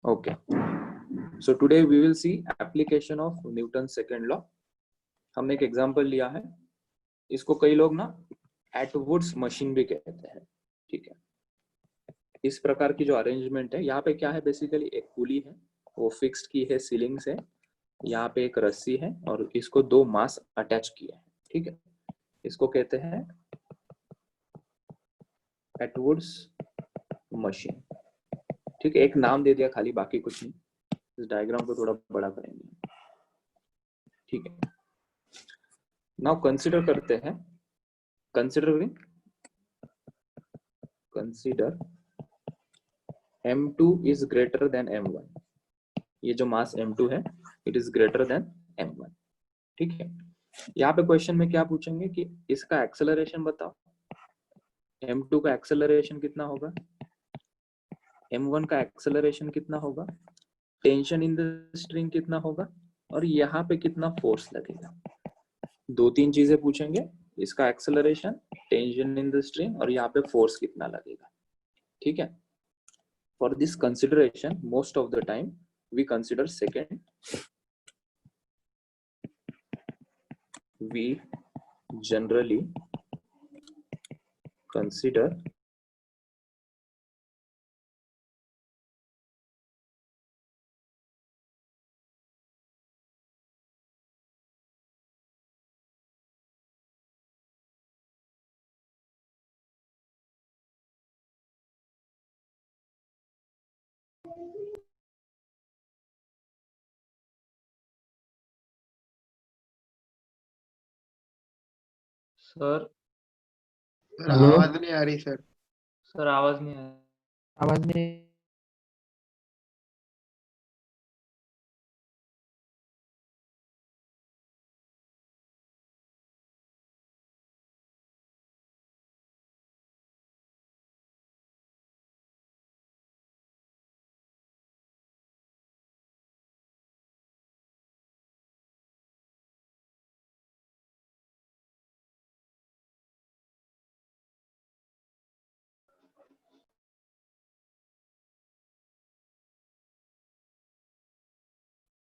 Okay. So today we will see application of Newton's second law. हमने एक example लिया है, इसको कई लोग ना एटवुड्स मशीन भी कहते हैं, ठीक है। इस प्रकार की जो अरेंजमेंट है, यहाँ पे क्या है, बेसिकली एक पुली है, वो फिक्स्ड की है सीलिंग से, यहाँ पे एक रस्सी है और इसको दो मास अटैच किए हैं, ठीक है। इसको कहते हैं एटवुड्स मशीन, ठीक है। एक नाम दे दिया खाली, बाकी कुछ नहीं। इस डायग्राम को थोड़ा बड़ा करेंगे, ठीक है। नाउ कंसिडर करते हैं, consider m2 is greater than m1। ये जो मास m2 है, it is greater than m1, ठीक है। यहाँ पे क्वेश्चन में क्या पूछेंगे कि इसका एक्सेलरेशन बताओ। m2 का एक्सेलरेशन कितना होगा, m1 का एक्सेलरेशन कितना होगा, टेंशन इन द स्ट्रिंग कितना होगा, और यहाँ पे कितना फोर्स लगेगा। दो तीन चीजें पूछेंगे, इसका acceleration, tension in the string, और यहाँ पे फोर्स कितना लगेगा, ठीक है। For this consideration most of the time we consider second, we generally consider sir आवाज नहीं आ रही सर। सर आवाज नहीं आ रही। आवाज नहीं।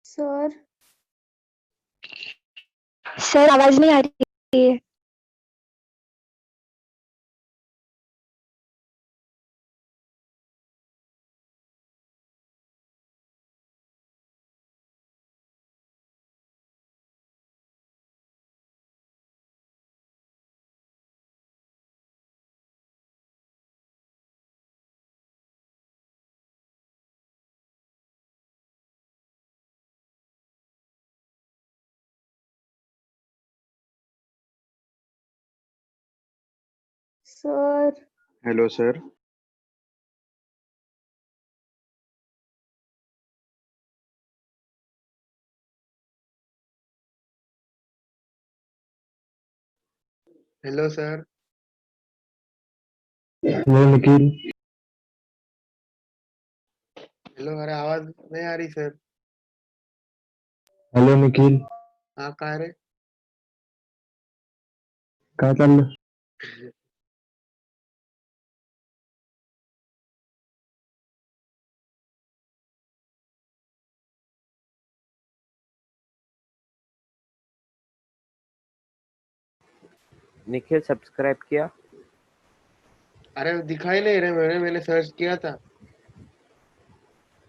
सर आवाज नहीं आ रही है। Sir hello sir. Hello sir. Hello Nikhil. Hello, अरे आवाज नहीं आ रही सर। हेलो निखिल, हाँ कहाँ रे? कहाँ चल रहा? निखिल सब्सक्राइब किया? अरे दिखाई नहीं रहे, मैंने सर्च किया था।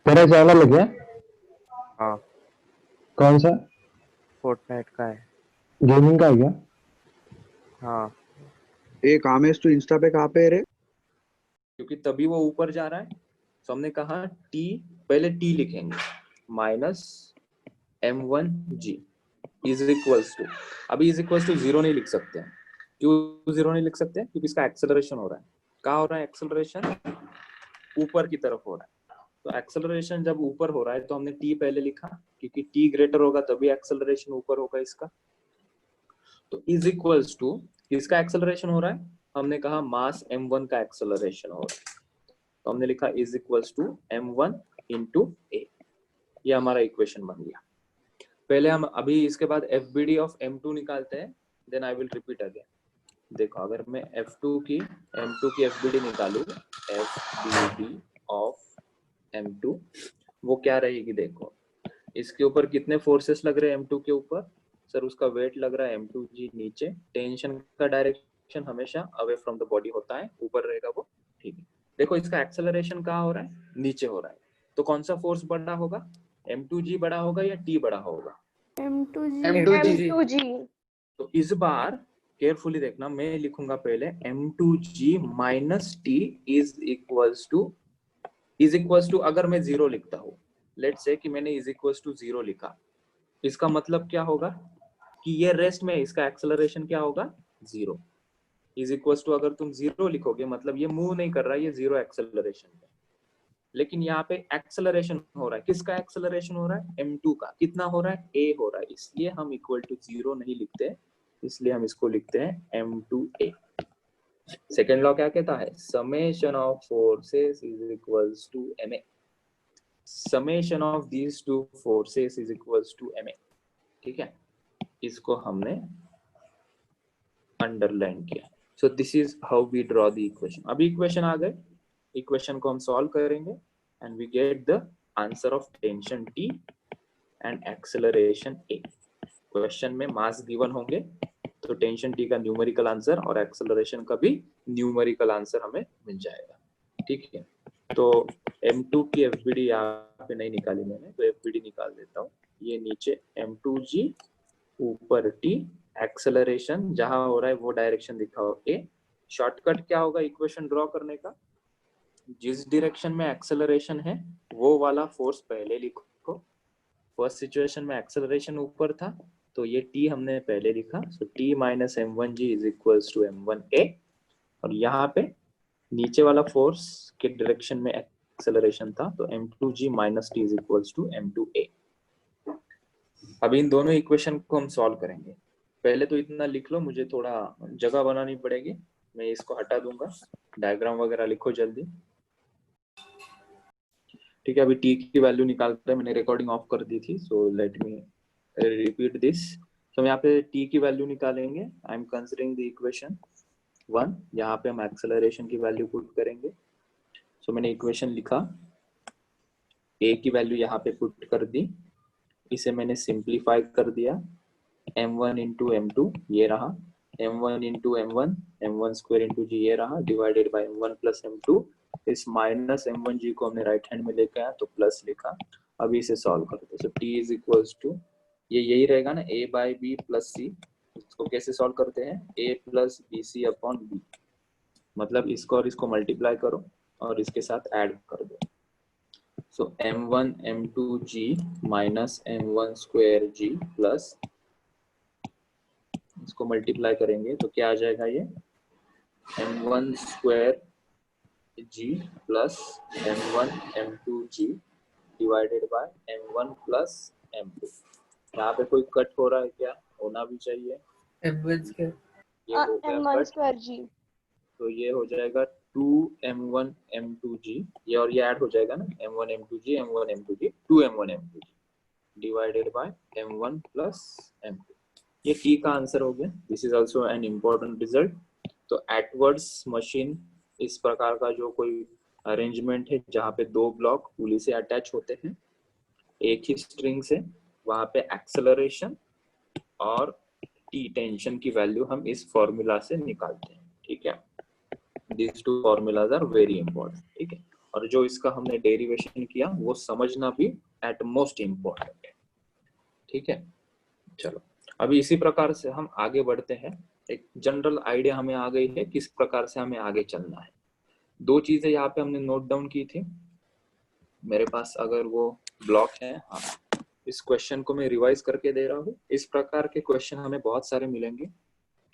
तेरा चैनल है क्या? हाँ, कौन सा? फोर्टनाइट का है। गेमिंग का है क्या? हाँ। एक कामेश तो इंस्टा पे कहाँ पे है रे? क्योंकि तभी वो ऊपर जा रहा है, तो हमने कहा t, पहले t लिखेंगे, minus m1g is equals to, अभी इज इक्वल्स टू 0 नहीं लिख सकते हैं। क्यों 0 नहीं लिख सकते? क्योंकि इसका एक्सेलरेशन हो रहा है। कहाँ हो रहा है एक्सेलरेशन? ऊपर की तरफ हो रहा है। तो एक्सेलरेशन जब ऊपर हो रहा है तो हमने t पहले लिखा, क्योंकि t ग्रेटर होगा तभी एक्सेलरेशन ऊपर होगा इसका। तो इज इक्वल्स टू, किसका एक्सेलरेशन हो रहा है? हमने कहा मास m1 का एक्सेलरेशन हो रहा है, तो हमने लिखा is equals to m1 into a। ये हमारा इक्वेशन बन गया। पहले हम अभी इसके बाद FBD ऑफ m2 निकालते हैं, then I will repeat again. देखो, अगर मैं m2 की FBD निकालू, FBD ऑफ m2, वो क्या रहेगी देखो, इसके ऊपर कितने फोर्सेस लग रहे हैं M2 के ऊपर, सर उसका वेट लग रहा है M2G नीचे, टेंशन का डायरेक्शन हमेशा अवे फ्रॉम द बॉडी होता है, ऊपर रहेगा वो, ठीक है। देखो इसका एक्सेलरेशन कहाँ हो रहा है, नीचे हो रहा है, तो कौन सा फोर्स बड़ा होगा, M2G बड़ा होगा या T बड़ा होगा, M2G। तो इस बार केयरफुली देखना, मैं लिखूंगा पहले M2G minus T is equals to अगर मैं 0 लिखता हूँ, लेट्स से कि मैंने इज इक्वल्स टू 0 लिखा, इसका मतलब क्या होगा कि ये रेस्ट में इसका एक्सेलरेशन क्या होगा 0, इज इक्वल्स टू अगर तुम 0 लिखोगे मतलब ये मूव नहीं कर रहा है, ये 0 एक्सेलरेशन है। लेकिन यहाँ पे एक्सेलरेशन हो रहा है, किसका एक्सेलरेशन हो रहा है, M2 का, कितना हो रहा है, A हो रहा है, इसलिए हम इक्वल टू 0 नहीं लिखते, इसलिए हम इसको लिखते हैं M2A। सेकेंड लॉ क्या कहता है, summation of forces is equals to MA, summation of these two forces is equals to MA, ठीक है, इसको हमने अंडरलाइन किया। So this is how we draw the equation. अभी इक्वेशन आ गए, इक्वेशन को हम सॉल्व करेंगे and we get the answer of tension T and acceleration A। Question में मास गिवन होंगे तो टेंशन T का न्यूमेरिकल आंसर और एक्सेलरेशन का भी न्यूमेरिकल आंसर हमें मिल जाएगा, ठीक है। तो M2 की FBD यहाँ पे नहीं निकाली मैंने, तो FBD निकाल देता हूँ, ये नीचे M2G ऊपर T, एक्सेलरेशन जहां हो रहा है वो डायरेक्शन दिखाओ A। शॉर्टकट क्या होगा इक्वेशन ड्रॉ करने का, जिस डायरेक्शन में एक्सेलरेशन है वो वाला फोर्स पहले लिखो। फर्स्ट सिचुएशन में एक्सेलरेशन ऊपर था तो ये T हमने पहले लिखा, so T minus M1G is equals to M1A, और यहाँ पे नीचे वाला फोर्स के डायरेक्शन में एक्सेलरेशन था तो M2G minus T is equals to M2A। अभी इन दोनों इक्वेशन को हम सॉल्व करेंगे। पहले तो इतना लिख लो, मुझे थोड़ा जगह बनानी पड़ेगी, मैं इसको हटा दूंगा, डायग्राम वगैरह लिखो जल्दी, ठीक है। अभी T की वैल्यू निकालते हैं, मैंने रिकॉर्डिंग ऑफ कर दी थी, so let me repeat this. तो यहाँ पे T की वैल्यू निकालेंगे, I am considering the equation 1, यहाँ पे हम एक्सेलरेशन की वैल्यू पुट करेंगे। सो मैंने इक्वेशन लिखा, A की वैल्यू यहाँ पे पुट कर दी, इसे मैंने सिंप्लीफाई कर दिया, M1 इंटू M2 ये रहा, M1 into M1, M1 square into G ये रहा, divided by M1 plus M2, इस माइनस M1G को हमने राइट हैंड में लेके आया तो प्लस लिखा। अभी इसे सॉल्व करते हैं, सो T इज इक्वल्स टू, ये यही रहेगा ना, A by B plus C, इसको कैसे सॉल्व करते हैं, A plus BC upon B, मतलब इसको और इसको मल्टीप्लाई करो और इसके साथ ऐड कर दो। सो M1 M2G minus M1 square G plus, इसको मल्टीप्लाई करेंगे तो क्या आ जाएगा, ये M1 square G plus M1 M2G divided by M1 plus M2। यहाँ पे कोई कट हो रहा है क्या, होना भी चाहिए, M1 स्क्वायर, ये हो गया M1 कट, स्क्वायर G। तो ये हो जाएगा 2M1 M2G, ये और ये ऐड हो जाएगा ना, M1 M2G M1 M2G 2M1 M2G divided by M1 plus M2। ये T का आंसर हो गया। This is also an important result. तो एटवर्ड्स मशीन इस प्रकार का जो कोई अरेंजमेंट है जहाँ पे दो ब्लॉक पुली से अटैच होते हैं एक ही स्ट्रिंग से, वहां पे एक्सेलरेशन और टी टेंशन की वैल्यू हम इस फॉर्मूला से निकालते हैं, ठीक है। These two formulas are very important, ठीक है। और जो इसका हमने डेरिवेशन किया वो समझना भी एट मोस्ट इम्पोर्टेंट है, ठीक है। चलो अभी इसी प्रकार से हम आगे बढ़ते हैं, एक जनरल आइडिया हमें आ गई है किस प्रकार से हमें आगे चलना है। दो चीजें यहाँ पे हमने नोट डाउन की थी मेरे पास, अगर वो ब्लॉक है, हाँ इस क्वेश्चन को मैं रिवाइज करके दे रहा हूँ। इस प्रकार के क्वेश्चन हमें बहुत सारे मिलेंगे।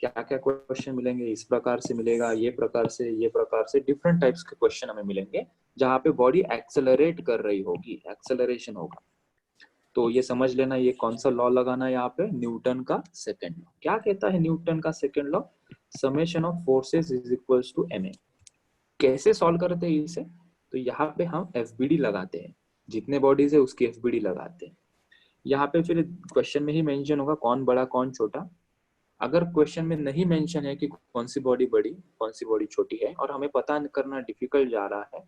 क्या क्या क्वेश्चन मिलेंगे, इस प्रकार से मिलेगा, ये प्रकार से डिफरेंट टाइप्स के क्वेश्चन हमें मिलेंगे जहाँ पे बॉडी एक्सेलरेट कर रही होगी, एक्सेलरेशन होगा। तो ये समझ लेना ये कौन सा लॉ लगाना है यहाँ पे, न्यूटन का सेकंड लॉ। क्या कहता है न्यूटन का second law, summation of forces is equals to ma। कैसे सॉल्व करते हैं इसे, तो यहाँ पे हम FBD लगाते हैं, जितने बॉडीज है उसकी FBD लगाते हैं। यहाँ पे फिर क्वेश्चन में ही मेंशन होगा कौन बड़ा कौन छोटा। अगर क्वेश्चन में नहीं मेंशन है कि कौन सी बॉडी बड़ी कौन सी बॉडी छोटी है और हमें पता करना डिफिकल्ट जा रहा है,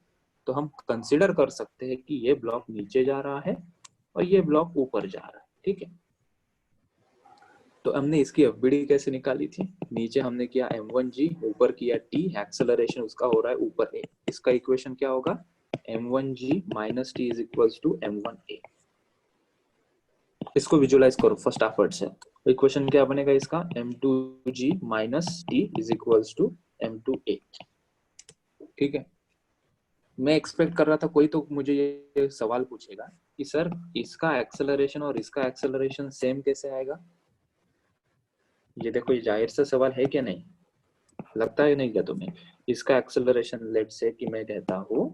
तो हम कंसिडर कर सकते हैं कि ये ब्लॉक नीचे जा रहा है और ये ब्लॉक ऊपर जा रहा है, ठीक है। तो हमने इसकी एफबीडी कैसे निकाली थी, नीचे हमने किया m1g, ऊपर किया t, एक्सेलरेशन उसका हो रहा है ऊपर a, इसका इक्वेशन क्या होगा, m1g minus t is equals to m1a। इसको विजुअलाइज करो फर्स्ट एफर्ट से, इक्वेशन क्या बनेगा इसका, m2g minus t is equals to m2a, ठीक है। मैं एक्सपेक्ट कर रहा था कोई तो मुझे ये सवाल पूछेगा कि सर इसका एक्सेलरेशन और इसका एक्सेलरेशन सेम कैसे आएगा। ये देखो ये जाहिर सा सवाल है क्या नहीं, लगता है नहीं क्या तुम्हें। इसका एक्सेलरेशन लेट से कि मैं कहता हूँ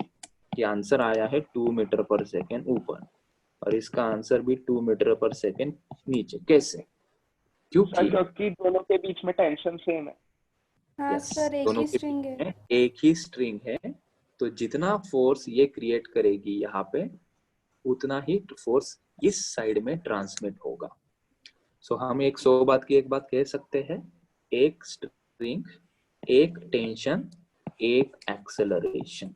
कि आंसर आया है 2 मीटर पर सेकेंड ऊपर और इसका आंसर भी 2 मीटर पर सेकेंड नीचे, कैसे, क्योंकि दोनों के बीच में टेंशन सेम है। हाँ Yes, सर, एक दोनों ही के स्ट्रिंग बीच है। में एक ही स्ट्रिंग है, तो जितना फोर्स ये क्रिएट करेगी यहाँ पे उतना ही फोर्स इस साइड में ट्रांसमिट होगा। सो हम एक 100 बात की एक बात कह सकते हैं, एक स्ट्रिंग, एक टेंशन, एक acceleration,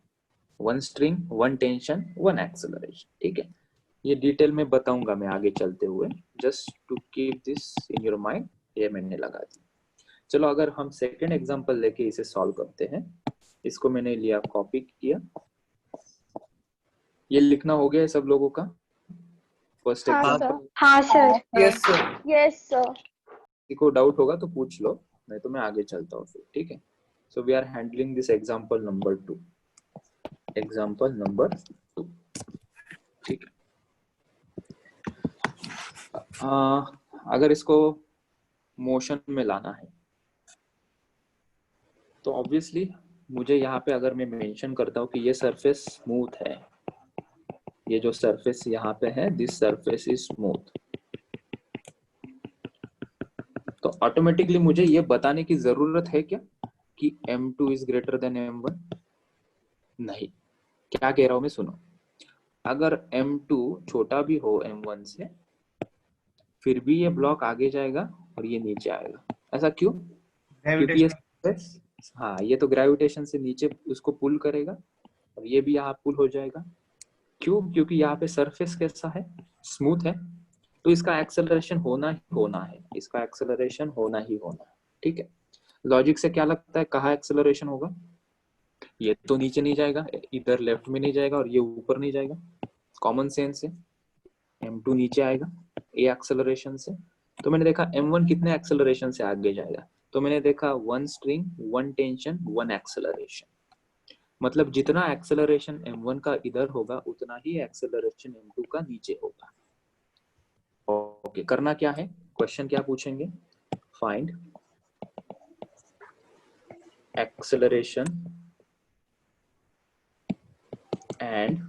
one string, one tension, one acceleration, ठीक है। ये डिटेल में बताऊंगा मैं आगे चलते हुए, just to keep this in your mind, ये मैंने लगा दी। चलो अगर हम सेकेंड एग्जांपल लेके इसे सॉल्व करते हैं, इसको मैंने लिया कॉपी किया, ये लिखना हो गया है सब लोगों का फर्स्ट हाँ एग्जांपल। सर, हाँ sir, yes sir. Yes sir. किसी को डाउट होगा तो पूछ लो, नहीं तो मैं आगे चलता हूँ फिर, ठीक है। So we are handling this example number 2, example number 2, ठीक है। अगर इसको मोशन में लाना है तो ऑब्वियसली मुझे यहाँ पे अगर मैं मेंशन करता हूँ कि ये सरफेस स्मूथ है, ये जो सरफेस यहाँ पे है, दिस सरफेस इज स्मूथ, तो ऑटोमेटिकली मुझे ये बताने की जरूरत है क्या कि m2 is greater than m1, नहीं। क्या कह रहा हूं मैं, सुनो, अगर m2 छोटा भी हो m1 से फिर भी ये ब्लॉक आगे जाएगा और ये नीचे आएगा, ऐसा क्यों, क्योंकि ये सरफेस, हाँ ये तो ग्रेविटेशन से नीचे उसको पुल करेगा और ये भी यहाँ पुल हो जाएगा, क्यों, क्योंकि यहाँ पे सरफेस कैसा है, स्मूथ है, तो इसका एक्सेलरेशन होना ही होना है, इसका एक्सेलरेशन होना ही होना है, ठीक है। लॉजिक से क्या लगता है कहाँ एक्सेलरेशन होगा, ये तो नीचे नहीं जाएगा, इधर लेफ्ट में नहीं जाएगा और ये ऊपर नहीं जाएगा, कॉमन सेंस से m2 नीचे आएगा a एक्सेलरेशन से। तो मैंने देखा m1 कितने एक्सेलरेशन से आगे जाएगा, तो मैंने देखा one string, one tension, one acceleration, मतलब जितना एक्सेलरेशन m1 का इधर होगा उतना ही एक्सेलरेशन m2 का नीचे होगा। ओके, करना क्या है, क्वेश्चन क्या पूछेंगे, find acceleration and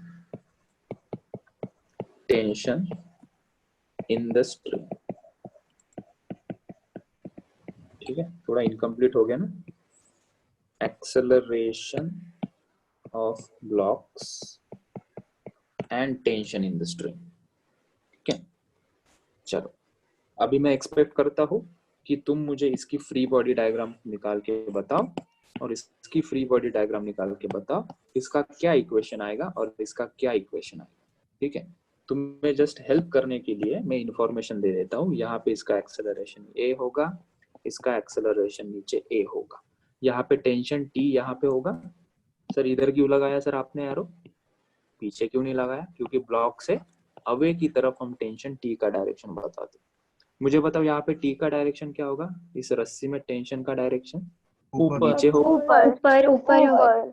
tension in the string, ठीक है, थोड़ा इनकम्प्लीट हो गया ना, acceleration of blocks and tension in the string, ठीक है। चलो अभी मैं एक्सपेक्ट करता हूँ कि तुम मुझे इसकी फ्री बॉडी डायग्राम निकाल के बताओ और इसकी फ्री बॉडी डायग्राम निकाल के बताओ इसका क्या इक्वेशन आएगा और इसका क्या इक्वेशन आएगा, ठीक है। तुम्हें जस्ट हेल्प करने के लिए मैं इंफॉर्मेशन दे देता हूँ, यहाँ पे इसका एक्सेलरेशन a होगा, इसका एक्सेलरेशन नीचे a होगा, यहाँ पे टेंशन t यहाँ पे होगा। सर इधर क्यों लगाया सर आपने एरो, पीछे क्यों नहीं लगाया, क्योंकि ब्लॉक से अवे की तरफ हम टेंशन t का डायरेक्शन बताते। मुझे बताओ यहाँ पे t का डायरेक्शन क्या होगा, इस रस्सी में टेंशन का डायरेक्शन नीचे होगा, ऊपर ऊपर ऊपर,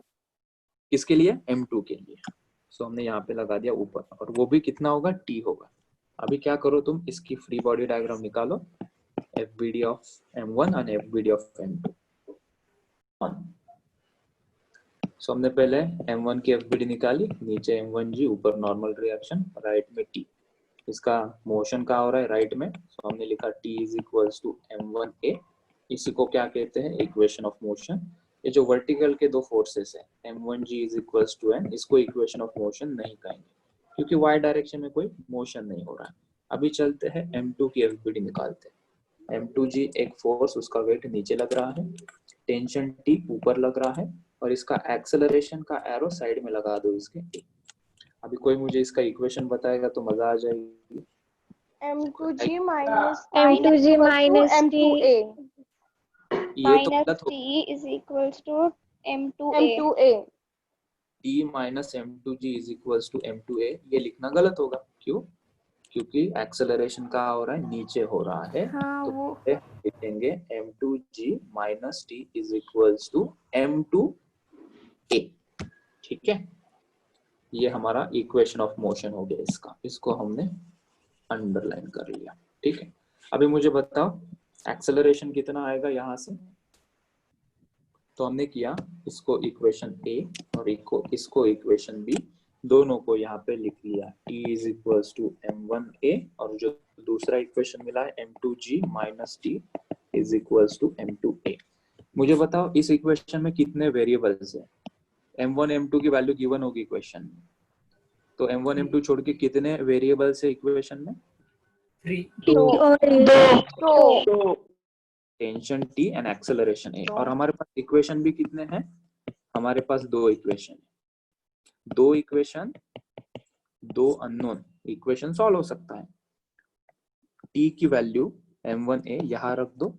किसके लिए, m2 के लिए। सो हमने यहाँ पे लगा दिया ऊपर, और वो भी कितना होगा, t होगा। अभी क्या करो तुम, इसकी फ्री बॉडी डायग्राम निकालो, FBD ऑफ m1 और FBD ऑफ m2। सो हमने पहले m1 की FBD निकाली, नीचे m1g, ऊपर नॉर्मल रिएक्शन, राइट में t, इसका मोशन कहाँ हो रहा है, राइट में। सो हमने लिखा t is equals to m1a, इसी को क्या कहते हैं, इक्वेशन ऑफ मोशन। ये जो वर्टिकल के दो फोर्सेस है m1g is equals to n, इसको इक्वेशन ऑफ मोशन नहीं कहेंगे क्योंकि y डायरेक्शन में कोई मोशन नहीं हो रहा है। अभी चलते हैं m2 की FBD निकालते हैं। m2g एक फोर्स, उसका वेट नीचे लग रहा है, टेंशन t ऊपर लग रहा है और इसका एक्सेलरेशन का एरो साइड में लगा दो इसके। अभी कोई मुझे इसका इक्वेशन बताएगा तो मजा आ जाएगी। m2g minus M2g minus m2a ये तो minus गलत हो, T is equals to M2A. m2a T minus m2g is equals to m2a, ये लिखना गलत होगा। क्यों? क्योंकि एक्सेलरेशन का हो रहा है, नीचे हो रहा है। हाँ तो वो लिखेंगे m2g minus t is equals to m2a। ठीक है, ये हमारा इक्वेशन ऑफ मोशन हो गया इसका, इसको हमने अंडरलाइन कर लिया। ठीक है, अभी मुझे बताओ एक्सेलरेशन कितना आएगा यहाँ से। तो हमने किया इसको इक्वेशन ए और इसको इक्वेशन बी, दोनों को यहाँ पे लिख लिया। t is equals to m1a और जो दूसरा इक्वेशन मिला है m2g minus t is equals to m2a। मुझे बताओ इस इक्वेशन में कितने वेरिएबल्स है। m1 m2 की वैल्यू गिवन होगी इक्वेशन में, तो m1 m2 छोड़ के कितने वेरिएबल्स है इक्वेशन में? तो tension t and acceleration a। और हमारे पास इक्वेशन भी कितने हैं? हमारे पास दो इक्वेशन है, दो इक्वेशन, दो अननोन। इक्वेशन सॉल्व हो सकता है। t की वैल्यू m1a यहाँ रख दो,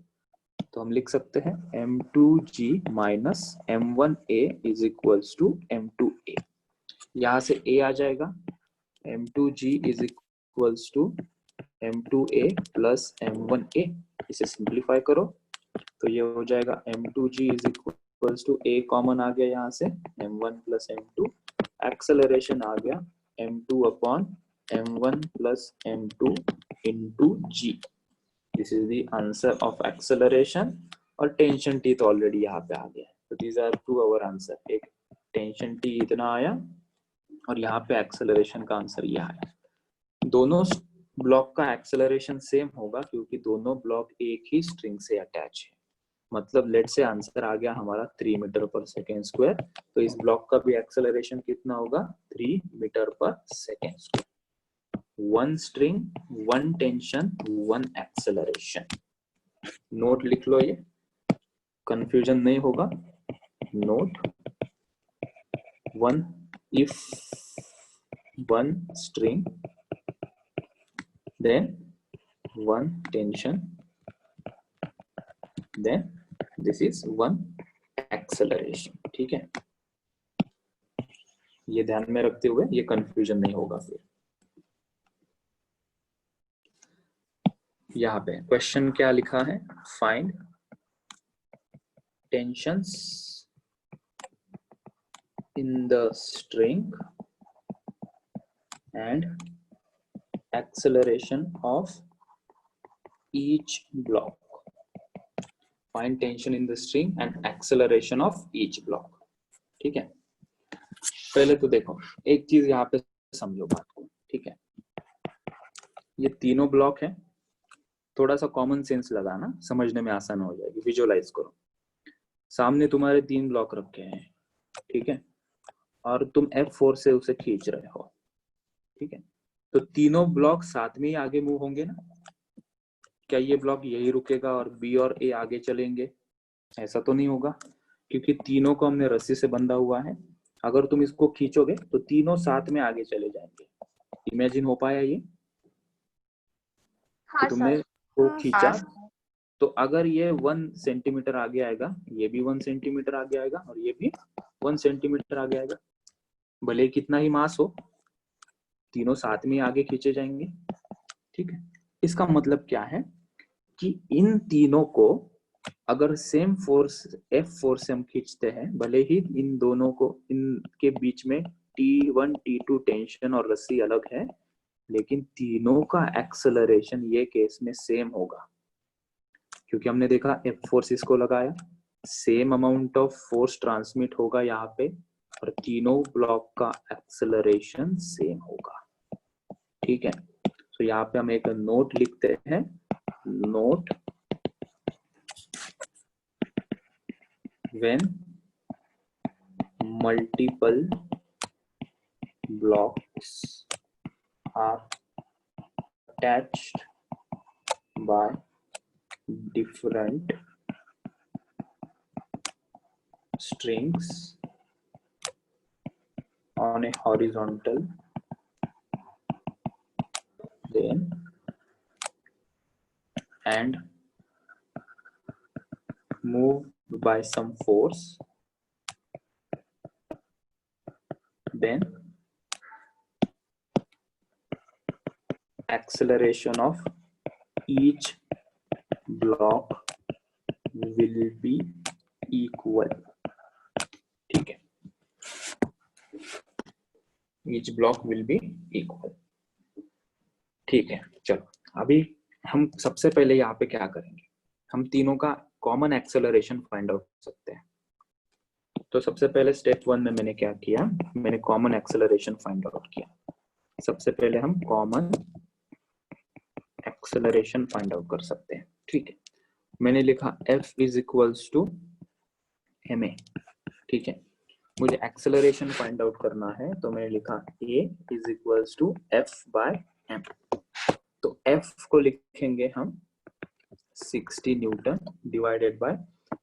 तो हम लिख सकते हैं m2g minus m1a is equals to m2a। यहाँ से a आ जाएगा, m2g is equals to m2a plus m1a। इसे सिंप्लीफाई करो तो ये हो जाएगा m2g is equals to a common आ गया यहाँ से m1 प्लस m2, एक्सेलरेशन आ गया m2 upon m1 plus m2 into g। This is the answer of acceleration. और टेंशन t तो ऑलरेडी यहाँ पे आ गया है, तो these are two our answer. एक टेंशन t इतना आया और यहाँ पे एक्सेलरेशन का आंसर ये आया। दोनों ब्लॉक का एक्सेलरेशन सेम होगा क्योंकि दोनों ब्लॉक एक ही स्ट्रिंग से अटैच है। मतलब लेट से आंसर आ गया हमारा 3 मीटर पर सेकेंड स्क्वायर, तो इस ब्लॉक का भी एक्सेलरेशन कितना होगा? 3 मीटर पर second square. One string, one tension, one acceleration. Note लिख लो, ये कंफ्यूजन नहीं होगा। Note one, if one string then one tension, then this is one acceleration। ठीक है, ये ध्यान में रखते हुए ये कंफ्यूजन नहीं होगा। फिर यहाँ पे क्वेश्चन क्या लिखा है? Find tensions in the string and acceleration of each block. Find tension in the string and acceleration of each block। ठीक है, पहले तो देखो एक चीज यहाँ पे समझो बात को। ठीक है, ये तीनों ब्लॉक है, थोड़ा सा कॉमन सेंस लगाना, समझने में आसान हो जाएगी। विजुअलाइज करो, सामने तुम्हारे 3 ब्लॉक रखे हैं। ठीक है, और तुम F4 से उसे खींच रहे हो। ठीक है, तो तीनों ब्लॉक साथ में ही आगे मूव होंगे ना? क्या ये ब्लॉक यही रुकेगा और बी और ए आगे चलेंगे? ऐसा तो नहीं होगा, क्योंकि तीनों को हमने रस्सी से बंधा हुआ है। अगर तुम इसको खींचोगे तो तीनों साथ में आगे चले जाएंगे। इमेजिन हो पाया ये? हाँ तुमने सर को खींचा तो अगर ये 1 सेंटीमीटर आगे आएगा, ये भी 1 सेंटीमीटर आगे आएगा और ये भी 1 सेंटीमीटर आगे आएगा। भले कितना ही मास हो, तीनों साथ में आगे खींचे जाएंगे। ठीक है, इसका मतलब क्या है कि इन तीनों को अगर सेम फोर्स F4 से हम खींचते हैं, भले ही इन दोनों को, इनके बीच में T1 T2 टेंशन और रस्सी अलग है, लेकिन तीनों का एक्सेलरेशन ये केस में सेम होगा। क्योंकि हमने देखा F4 इसको लगाया, same amount of force transmit होगा यहाँ पे और तीनों ब्लॉक का एक्सेलरेशन सेम होगा। ठीक है, तो यहाँ पे हम एक नोट लिखते हैं। Note when multiple blocks are attached by different strings on a horizontal, then and moved by some force, then acceleration of each block will be equal. ठीक है, each block will be equal. ठीक है, चलो अभी हम सबसे पहले यहाँ पे क्या करेंगे, हम तीनों का कॉमन एक्सेलरेशन फाइंड आउट कर सकते हैं. तो सबसे पहले स्टेप 1 में मैंने क्या किया, मैंने कॉमन एक्सेलरेशन फाइंड आउट किया. सबसे पहले हम कॉमन एक्सेलरेशन फाइंड आउट कर सकते हैं. ठीक है, मैंने लिखा F is equals to ma. ठीक है, मुझे एक्सेलरेशन फाइंड आउट करना है, तो मैंने लिखा A इज इक्वल्स टू F बाय m. तो F को लिखेंगे हम 60 न्यूटन डिवाइडेड बाय,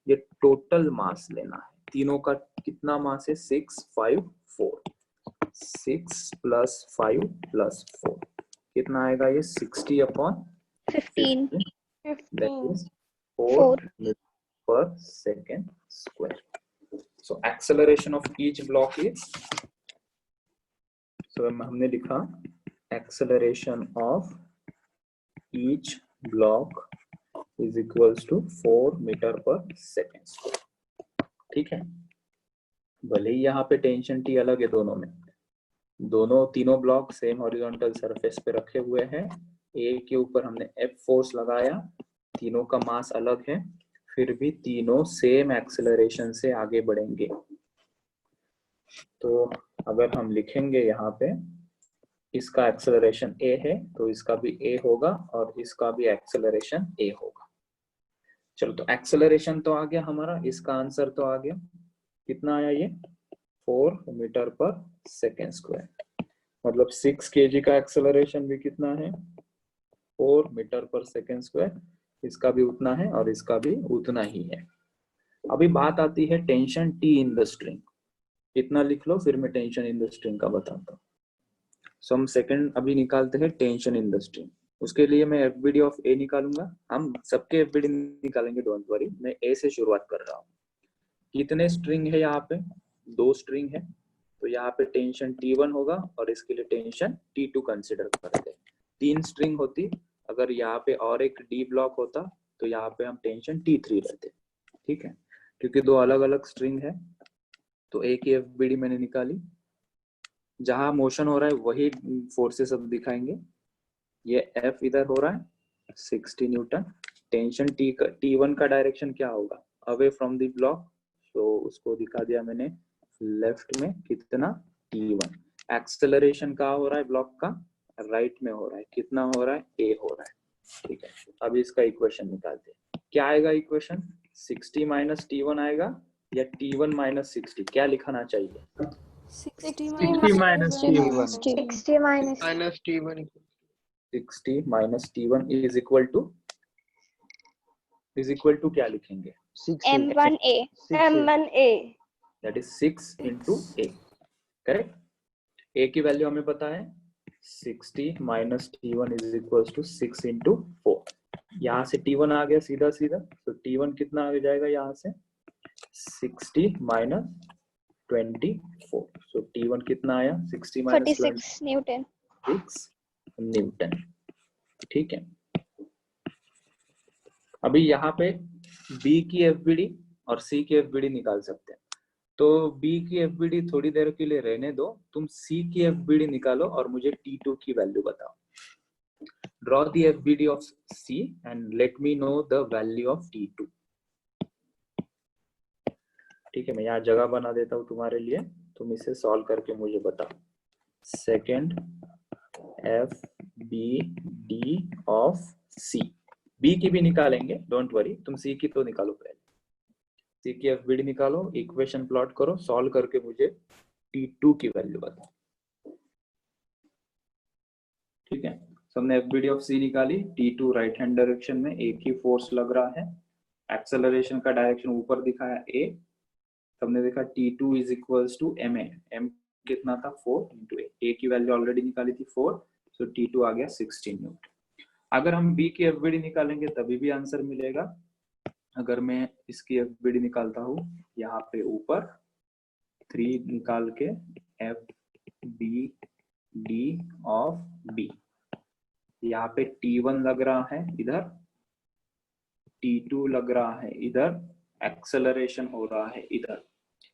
ये टोटल मास लेना है. तीनों का कितना मास है, 6 5 4. 6 प्लस 5 प्लस 4 कितना आएगा, ये 60 upon 15. that 15. is 4 meters per second square. So acceleration of each block is, so हमने लिखा acceleration of each block is equals to 4 meter per second square. ठीक है, भले ही यहाँ पे टेंशन टी अलग है दोनों में, दोनों तीनों ब्लॉक सेम हॉरिजॉन्टल सरफेस पे रखे हुए हैं. ए के ऊपर हमने F फोर्स लगाया, तीनों का मास अलग है, फिर भी तीनों सेम एक्सेलरेशन से आगे बढ़ेंगे. तो अगर हम लिखेंगे यहाँ पे इसका एक्सेलरेशन a है, तो इसका भी a होगा और इसका भी एक्सेलरेशन a होगा. चलो, तो एक्सेलरेशन तो आ गया हमारा, इसका आंसर तो आ गया. कितना आया ये, 4 मीटर पर सेकेंड स्क्वायर. मतलब 6 kg का एक्सेलरेशन भी कितना है, 4 मीटर पर सेकेंड स्क्वायर. इसका भी उतना है और इसका भी उतना ही है. अभी बात आती है tension T in the string. इतना लिख लो, फिर मैं टेंशन इन द स्ट्रिंग का बताता हूँ. सो हम सेकंड अभी निकालते हैं टेंशन इन द स्ट्रिंग. उसके लिए मैं FBD ऑफ A निकालूंगा. हम सबके FBD निकालेंगे, डोंट वरी. मैं A से शुरुआत कर रहा हूँ. कितने स्ट्रिंग है यहाँ पे, 2 स्ट्रिंग है, तो यहाँ पे टेंशन T1 होगा और इसके लिए टेंशन T2 कंसिडर करते हैं. 3 स्ट्रिंग होती, अगर यहाँ पे और एक D ब्लॉक होता तो यहाँ पे हम टेंशन T3 रहते. ठीक है, क्योंकि 2 अलग अलग स्ट्रिंग है, तो A की FBD मैंने निकाली. जहां मोशन हो रहा है वही फोर्सेस अब दिखाएंगे. ये F इधर हो रहा है 60 न्यूटन. टेंशन T1 का डायरेक्शन क्या होगा, अवे फ्रॉम द ब्लॉक, तो उसको दिखा दिया मैंने लेफ्ट में, कितना T1. एक्सेलरेशन कहाँ हो रहा है ब्लॉक का, राइट में हो रहा है, कितना हो रहा है, A हो रहा है. ठीक है, अभी इसका इक्वेशन निकालते हैं. क्या आएगा इक्वेशन, 60 माइनस T1 आएगा या T1 माइनस 60, क्या लिखाना चाहिए, 60 minus T1. 60 minus minus T1 60 minus T1 is equal to क्या लिखेंगे, M1A. M1A. That is 6 into A. Correct. A की वैल्यू हमें पता है, 60 minus T1 is equal to 6 into 4. यहाँ से T1 आ गया सीधा सीधा, तो T1 कितना आ जाएगा यहाँ से, 60 माइनस 24. सो T1 कितना आया, 60 माइनस 46 Newton. 6 न्यूटन. ठीक है, अभी यहाँ पे B की FBD और C की FBD निकाल सकते हैं. तो B की FBD थोड़ी देर के लिए रहने दो, तुम C की FBD निकालो और मुझे T2 की वैल्यू बताओ. Draw the FBD of C and let me know the value of T2. ठीक है, मैं यहाँ जगह बना देता हूँ तुम्हारे लिए, तुम इसे सॉल्व करके मुझे बताओ. Second FBD of C. B की भी निकालेंगे, डोंट वरी, तुम C की तो निकालो पहले. C की FBD निकालो, इक्वेशन प्लॉट करो, सॉल्व करके मुझे T2 की वैल्यू बताओ. ठीक है, सबने FBD ऑफ C निकाली. T2 राइट हैंड डायरेक्शन में, एक ही फोर्स लग रहा है, एक्सेलरेशन का डायरेक्शन ऊपर दिखाया A. सबने देखा T2 is equals to ma. M कितना था 4 इंटू ए की वैल्यू ऑलरेडी निकाली थी 4, सो T2 आ गया 16 न्यूटन। अगर हम बी की एफबीडी निकालेंगे तभी भी आंसर मिलेगा। अगर मैं इसकी एफबीडी निकालता हूँ यहाँ पे ऊपर 3 निकाल के F B D of B, यहाँ पे T1 लग रहा है इधर, T2 लग रहा है इधर, एक्सेलरेशन हो रहा है इधर।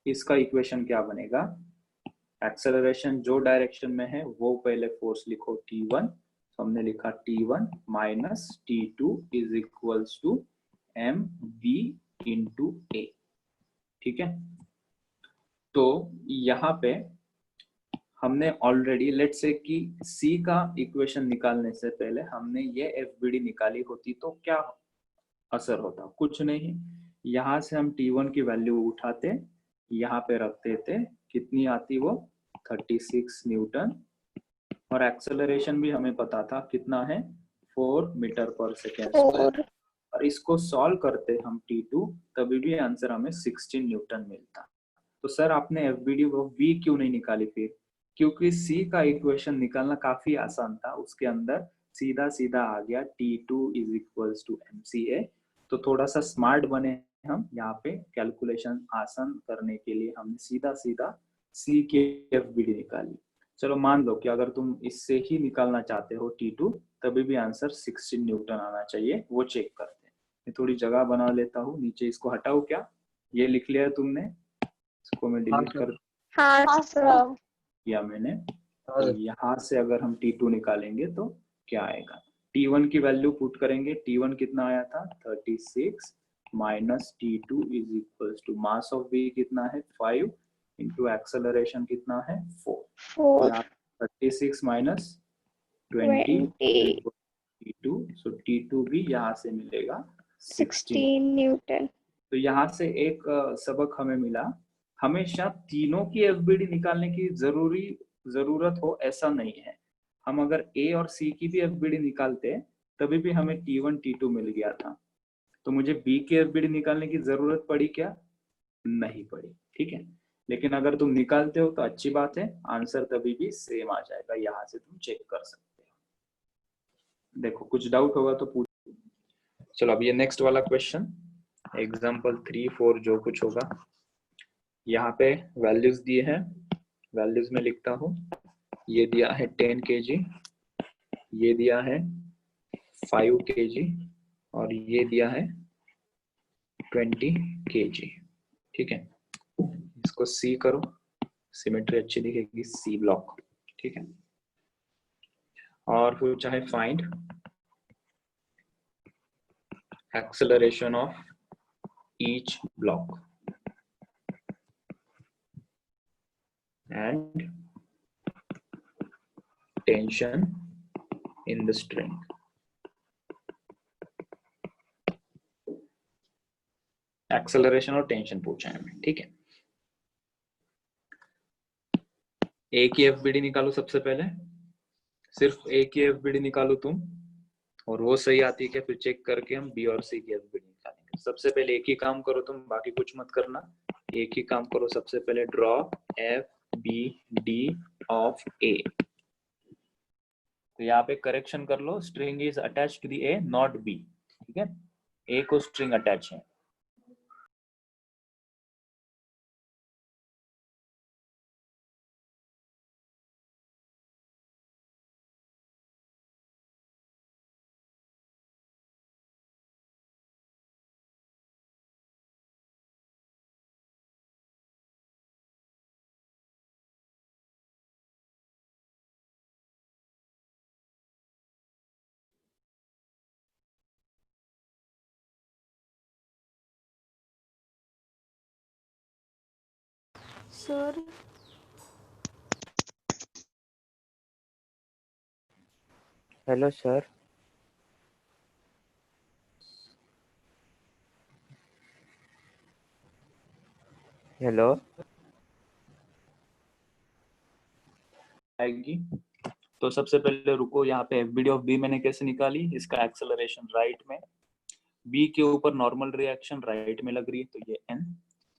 इसका इक्वेशन क्या बनेगा? एक्सेलरेशन जो डायरेक्शन में है वो पहले फोर्स लिखो T1, तो हमने लिखा T1 minus T2 is equals to mv into a। ठीक है, तो यहाँ पे हमने ऑलरेडी लेट से कि C का इक्वेशन निकालने से पहले हमने ये एफबीडी निकाली होती तो क्या असर होता? कुछ नहीं, यहाँ से हम T1 की वैल्यू उठाते, यहाँ पे रखते थे, कितनी आती वो 36 न्यूटन, और एक्सेलरेशन भी हमें पता था कितना है 4 मीटर पर सेकेंड स्क्वायर, और इसको सॉल्व करते हम T2 तभी भी आंसर हमें 16 न्यूटन मिलता। तो सर आपने एफबीडी वो V क्यों नहीं निकाली फिर? क्योंकि C का इक्वेशन निकालना काफी आसान था, उसके अंदर सीधा सीधा आ गया T2 is equals to MCA। तो थोड़ा सा स्मार्ट बने हम, यहाँ पे कैलकुलेशन आसान करने के लिए हमने सीधा सीधा C की एफबीडी निकाली। चलो मान लो कि अगर तुम इससे ही निकालना चाहते हो T2 तभी भी आंसर 16 न्यूटन आना चाहिए, वो चेक करते हैं। मैं थोड़ी जगह बना लेता हूँ, नीचे इसको हटाओ, क्या ये लिख लिया है तुमने? इसको मैं डिलीट कर हाँ सर। किया मैंने। तो यहाँ से अगर हम T2 निकालेंगे तो क्या आएगा? T1 की वैल्यू पुट करेंगे, T1 कितना आया था 36 minus T2 is equals to mass of B कितना है 5 इंटू एक्सेलरेशन कितना है 4। 4 36 माइनस 20 T2, सो T2 भी यहाँ से मिलेगा 16 न्यूटन। तो यहाँ से एक सबक हमें मिला, हमेशा तीनों की एफबीडी निकालने की जरूरत हो ऐसा नहीं है। हम अगर A और C की भी एफबीडी निकालते तभी भी हमें T1 T2 मिल गया था। तो मुझे B की एफबीडी निकालने की जरूरत पड़ी क्या? नहीं पड़ी। ठीक है, लेकिन अगर तुम निकालते हो तो अच्छी बात है, आंसर तभी भी सेम आ जाएगा, यहाँ से तुम चेक कर सकते हो। देखो कुछ डाउट होगा तो पूछ। चलो अब ये नेक्स्ट वाला क्वेश्चन, एग्जाम्पल 3, 4 जो कुछ होगा, यहाँ पे वैल्यूज दिए हैं, वैल्यूज में लिखता हूँ। ये दिया है 10 kg, ये दिया है 5 kg, और ये दिया है 20 kg। ठीक है, इसको C करो, सिमेट्री अच्छी दिखेगी, C ब्लॉक। ठीक है, और पूछा है find acceleration of each block and tension in the string। Acceleration और टेंशन पूछा है हमें। ठीक है, ए की एफबीडी निकालो सबसे पहले, सिर्फ ए की एफबीडी निकालो तुम, और वो सही आती है क्या फिर चेक करके हम बी और सी की एफबीडी निकालेंगे। सबसे पहले एक ही काम करो तुम, बाकी कुछ मत करना, एक ही काम करो। सबसे पहले draw F B D of A, तो यहाँ पे करेक्शन कर लो, string is attached to the A not B. ठीक है, ए को स्ट्रिंग अटैच है। Sir hello sir. हेलो, आएगी तो सबसे पहले रुको, यहाँ पे एफबीडी ऑफ बी मैंने कैसे निकाली, इसका एक्सेलरेशन राइट में, बी के ऊपर नॉर्मल रिएक्शन राइट में लग रही है, तो ये n,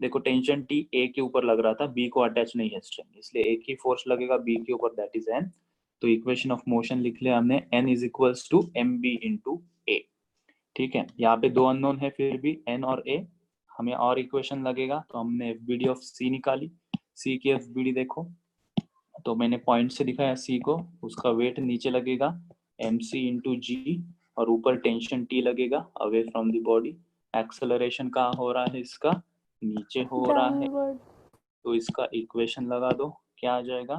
देखो टेंशन टी ए के ऊपर लग रहा था, बी को अटैच नहीं है स्ट्रिंग, इसलिए एक ही फोर्स लगेगा बी के ऊपर, दैट इज एन। तो इक्वेशन ऑफ मोशन लिख लिया हमने, N is equals to M B into A. ठीक है, यहाँ पे दो अननोन है, फिर भी एन और ए, हमें और इक्वेशन लगेगा, तो हमने एफ बी डी ऑफ सी निकाली। सी की एफ बी डी देखो, तो मैंने पॉइंट से दिखाया सी को, उसका वेट नीचे लगेगा एम सी इंटू जी, और ऊपर टेंशन टी लगेगा away from the body. Acceleration कहाँ हो रहा है इसका, नीचे हो रहा है, Downward. तो इसका इक्वेशन लगा दो, क्या आ जाएगा,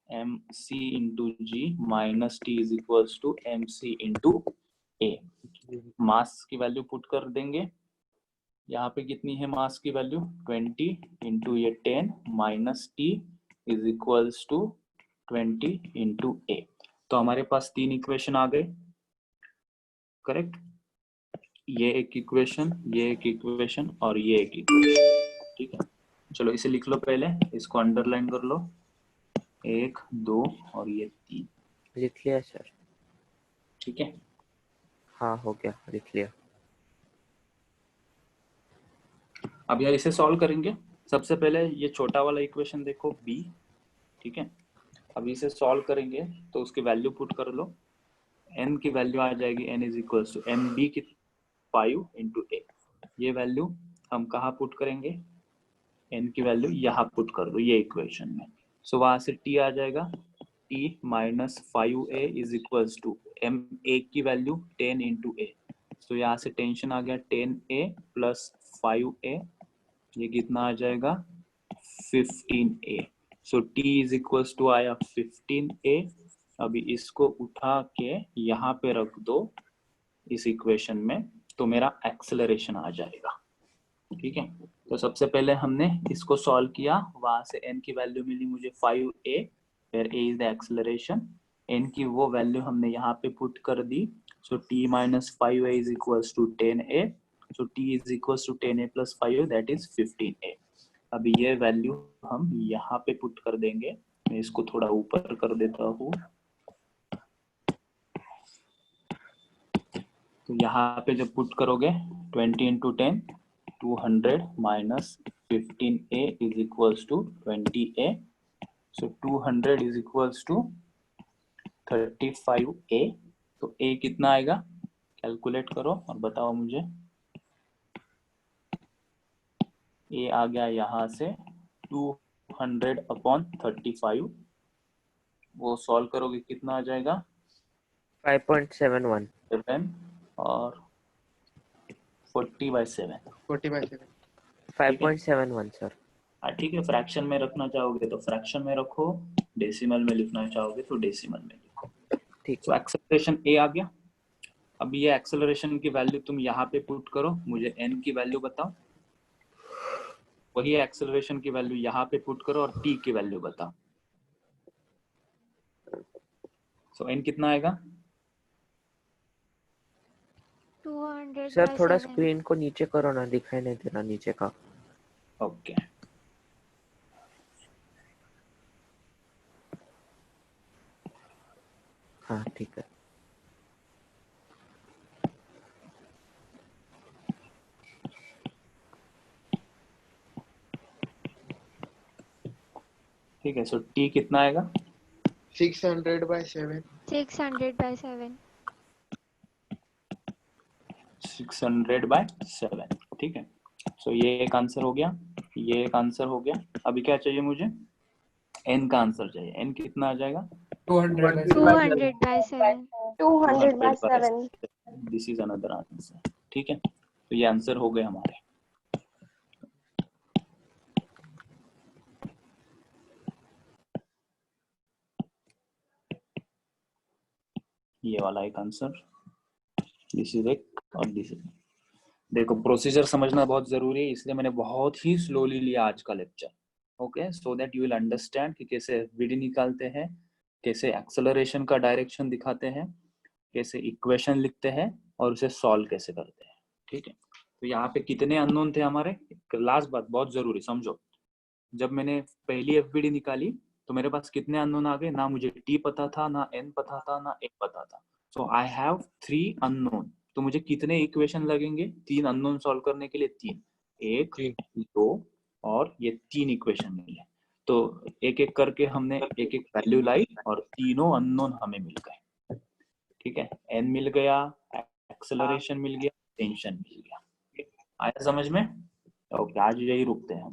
M C into G minus T is equals to M C into A. Mass की वैल्यू पुट कर देंगे, यहाँ पे कितनी है मास की वैल्यू, 20 इंटू ये 10 minus T is equals to 20 into A. तो हमारे पास तीन इक्वेशन आ गए, करेक्ट, ये एक इक्वेशन, ये एक इक्वेशन और ये एक इक्वेशन। ठीक है, चलो इसे लिख लो, पहले इसको अंडरलाइन कर लो, 1 2 और ये 3। लिख लिया सर। ठीक है, हाँ हो गया, लिख लिया। अब यार इसे सॉल्व करेंगे। सबसे पहले ये छोटा वाला इक्वेशन देखो b, ठीक है, अब इसे सॉल्व करेंगे तो उसकी वैल्यू पुट कर लो, n की वैल्यू आ जाएगी, n is equals to M B की 5 इंटू ए। ये वैल्यू हम कहाँ पुट करेंगे, n की वैल्यू यहाँ पुट कर दो ये इक्वेशन में। सो वहां से t आ जाएगा, t minus 5a is equals to M A की वैल्यू 10 इंटू ए। तो यहाँ से टेंशन आ गया 10a प्लस 5a, ये कितना आ जाएगा 15a। So t is equals to आया 15a। अभी इसको उठा के यहाँ पे रख दो इस इक्वेशन में, तो मेरा एक्सेलरेशन आ जाएगा। ठीक है, तो सबसे पहले हमने इसको सॉल्व किया, वहां से n की वैल्यू मिली मुझे 5a, फिर a is the acceleration, n की वो वैल्यू हमने यहाँ पे पुट कर दी। So t minus 5a is equals to 10a, so t is equals to 10a plus 5a, that is 15a। अभी ये वैल्यू हम यहाँ पे पुट कर देंगे, मैं इसको थोड़ा ऊपर कर देता हूँ, तो यहाँ पे जब पुट करोगे 20 into 10 200 minus 15a is equals to 20a। So 200 is equals to 35a। तो a कितना आएगा, कैलकुलेट करो और बताओ मुझे। a आ गया यहाँ से 200 अपॉन 35, वो सॉल्व करोगे कितना आ जाएगा 5.71 7 और 40/7। 40/7। 5.71 सर। ठीक है, फ्रैक्शन में रखना चाहोगे तो फ्रैक्शन में रखो, डेसिमल में लिखना चाहोगे तो डेसिमल में लिखो। ठीक तो एक्सेलरेशन a आ गया। अब ये एक्सेलरेशन की वैल्यू तुम यहाँ पे पुट करो, मुझे n की वैल्यू बताओ, वही एक्सेलरेशन की वैल्यू यहाँ पे पुट करो और t की वैल्यू बताओ। सो n कितना आएगा 200 सर by थोड़ा 7. स्क्रीन को नीचे करो ना, दिखाई नहीं दे रहा नीचे का। ओके, हाँ ठीक है। ठीक है, सो t कितना आएगा 600/7। 600 by 7. 600/7। ठीक है, सो ये एक आंसर हो गया, ये एक आंसर हो गया। अभी क्या चाहिए मुझे, n का आंसर चाहिए। n कितना आ जाएगा 200 by 7. 200/7. This is another answer. ठीक है, तो ये आंसर हो गए हमारे। ये वाला एक आंसर, दिस इज एक और दिस इज। देखो प्रोसीजर समझना बहुत जरूरी है, इसलिए मैंने बहुत ही स्लोली लिया आज का lecture. Okay, so that you will understand कि कैसे एफबीडी निकालते हैं, कैसे एक्सेलरेशन का डायरेक्शन दिखाते हैं, कैसे इक्वेशन लिखते हैं और उसे सॉल्व कैसे करते हैं। ठीक है, तो यहाँ पे कितने अननोन थे हमारे। लास्ट बात बहुत जरूरी समझो, जब मैंने पहली एफबीडी निकाली तो मेरे पास कितने अननोन आ गए, ना मुझे टी पता था, ना एन पता था, ना ए पता था। सो आई हैव 3 अननोन। तो मुझे कितने इक्वेशन लगेंगे 3 अननोन सॉल्व करने के लिए, 3, 1 2 और ये 3 इक्वेशन मिले। तो एक एक करके हमने एक एक वैल्यू लाई और तीनों अननोन हमें मिल गए। ठीक है, n मिल गया, एक्सेलरेशन मिल गया, टेंशन मिल गया। आया समझ में? ओके, आज यही रुकते हैं हम।